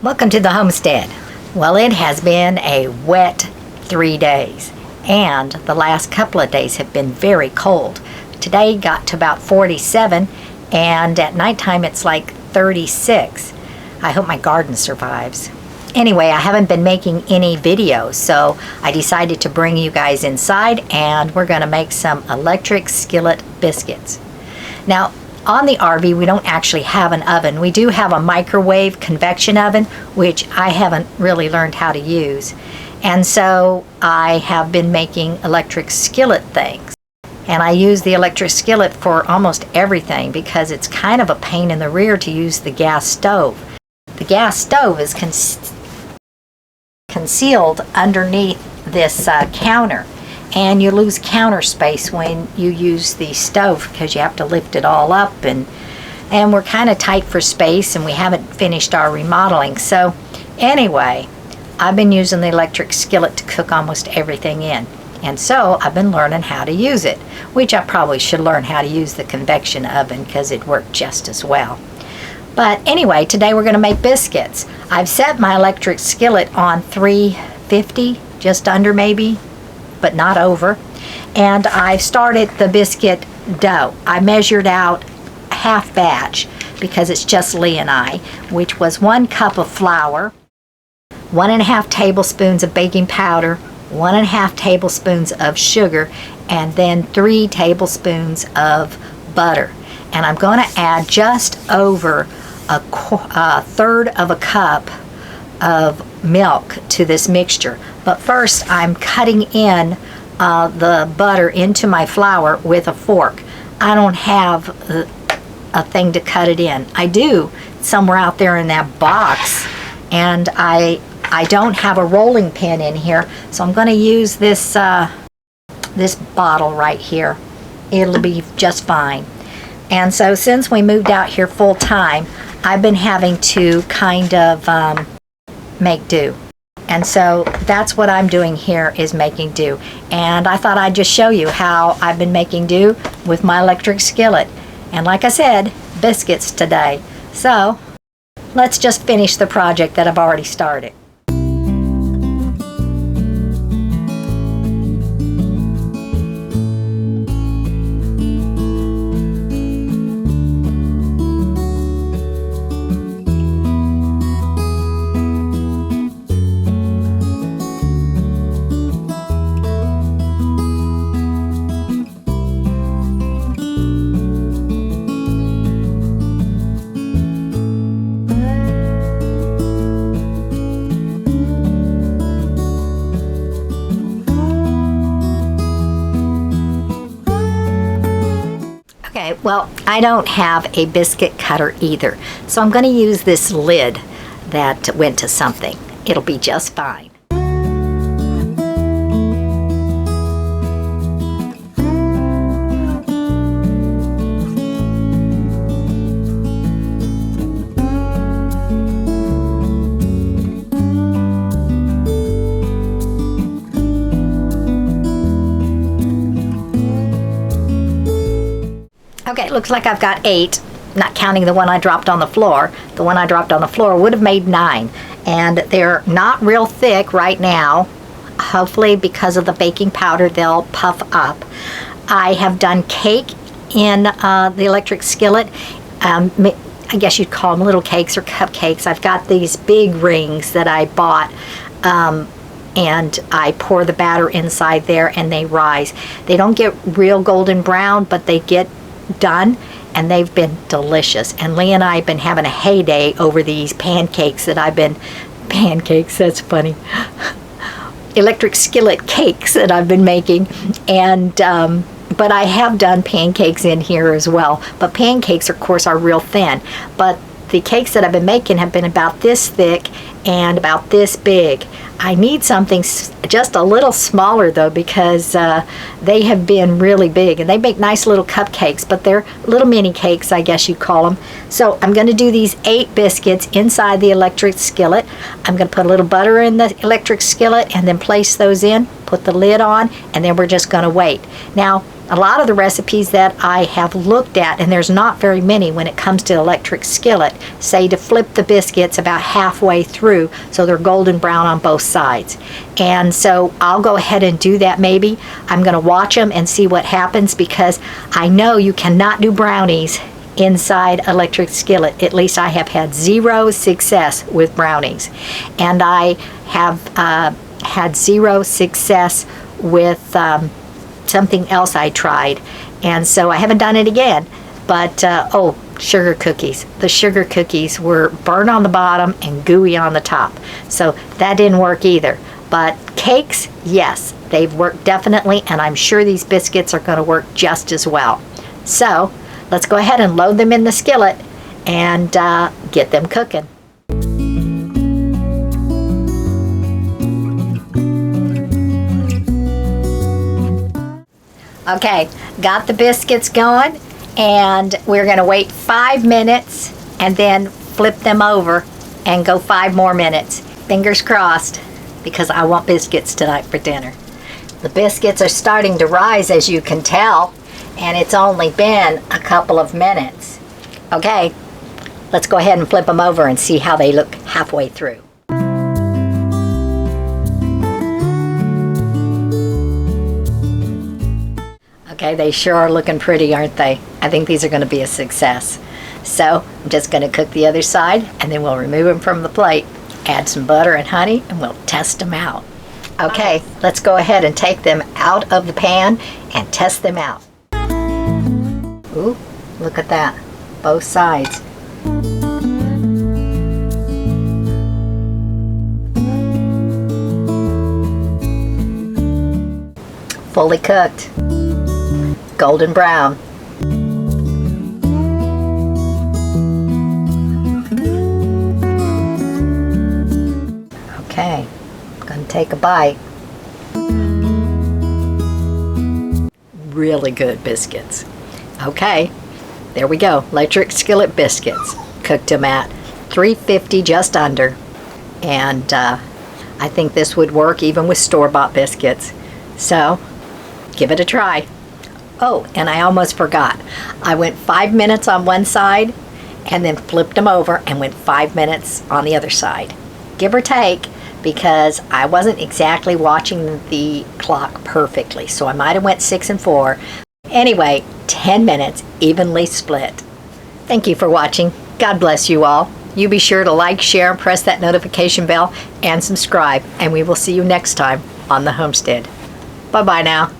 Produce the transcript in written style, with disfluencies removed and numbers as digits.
Welcome to the homestead. Well, it has been a wet 3 days, and the last couple of days have been very cold. Today got to about 47, and at nighttime it's like 36. I hope my garden survives. Anyway, I haven't been making any videos, so I decided to bring you guys inside, and we're going to make some electric skillet biscuits. Now, on the RV, we don't actually have an oven. We do have a microwave convection oven, which I haven't really learned how to use. And so I have been making electric skillet things. And I use the electric skillet for almost everything because it's kind of a pain in the rear to use the gas stove. The gas stove is concealed underneath this counter. And you lose counter space when you use the stove because you have to lift it all up, and we're kind of tight for space, and we haven't finished our remodeling. So anyway, I've been using the electric skillet to cook almost everything in, and so I've been learning how to use it, which I probably should learn how to use the convection oven because it worked just as well. But anyway, today we're going to make biscuits. I've set my electric skillet on 350, just under maybe, but not over, and I started the biscuit dough. I measured out half batch because it's just Lee and I, which was 1 cup of flour, 1.5 tablespoons of baking powder, 1.5 tablespoons of sugar, and then 3 tablespoons of butter. And I'm going to add just over a third of a cup of milk to this mixture. But first I'm cutting in the butter into my flour with a fork. I don't have a thing to cut it in. I do somewhere out there in that box, and I don't have a rolling pin in here, so I'm going to use this this bottle right here. It'll be just fine. And so since we moved out here full time, I've been having to kind of make do. And so that's what I'm doing here, is making do. And I thought I'd just show you how I've been making do with my electric skillet. And like I said, biscuits today. So let's just finish the project that I've already started. Okay, well, I don't have a biscuit cutter either, so I'm going to use this lid that went to something. It'll be just fine. Okay, it looks like I've got 8, not counting the one I dropped on the floor. The one I dropped on the floor would have made 9, and they're not real thick right now. Hopefully, because of the baking powder, they'll puff up. I have done cake in the electric skillet. I guess you'd call them little cakes or cupcakes. I've got these big rings that I bought, and I pour the batter inside there, and they rise. They don't get real golden brown, but they get done, and they've been delicious. And Lee and I have been having a heyday over these pancakes that pancakes, that's funny, electric skillet cakes that I've been making. And but I have done pancakes in here as well, but pancakes of course are real thin, but the cakes that I've been making have been about this thick and about this big. I need something just a little smaller though, because they have been really big, and they make nice little cupcakes, but they're little mini cakes, I guess you'd call them. So I'm going to do these 8 biscuits inside the electric skillet. I'm going to put a little butter in the electric skillet and then place those in, put the lid on, and then we're just going to wait. Now, A lot of the recipes that I have looked at, and there's not very many when it comes to electric skillet, say to flip the biscuits about halfway through so they're golden brown on both sides. And so I'll go ahead and do that maybe. I'm going to watch them and see what happens, because I know you cannot do brownies inside electric skillet. At least I have had zero success with brownies. And I have had zero success with something else I tried, and so I haven't done it again. But oh, sugar cookies. The sugar cookies were burnt on the bottom and gooey on the top, so that didn't work either. But cakes, yes, they've worked definitely, and I'm sure these biscuits are going to work just as well. So let's go ahead and load them in the skillet and get them cooking. Okay, got the biscuits going, and we're going to wait 5 minutes and then flip them over and go 5 more minutes. Fingers crossed, because I want biscuits tonight for dinner. The biscuits are starting to rise, as you can tell, and it's only been a couple of minutes. Okay, let's go ahead and flip them over and see how they look halfway through. Okay, they sure are looking pretty, aren't they? I think these are going to be a success. So I'm just going to cook the other side, and then we'll remove them from the plate, add some butter and honey, and we'll test them out. Okay, let's go ahead and take them out of the pan and test them out. Ooh, look at that. Both sides. Fully cooked. Golden brown. Okay, I'm going to take a bite. Really good biscuits. Okay, there we go. Electric skillet biscuits. Cooked them at 350, just under. And I think this would work even with store-bought biscuits. So, give it a try. Oh, and I almost forgot. I went 5 minutes on one side and then flipped them over and went 5 minutes on the other side. Give or take, because I wasn't exactly watching the clock perfectly, so I might have went 6 and 4. Anyway, 10 minutes, evenly split. Thank you for watching. God bless you all. You be sure to like, share, and press that notification bell and subscribe, and we will see you next time on the Homestead. Bye-bye now.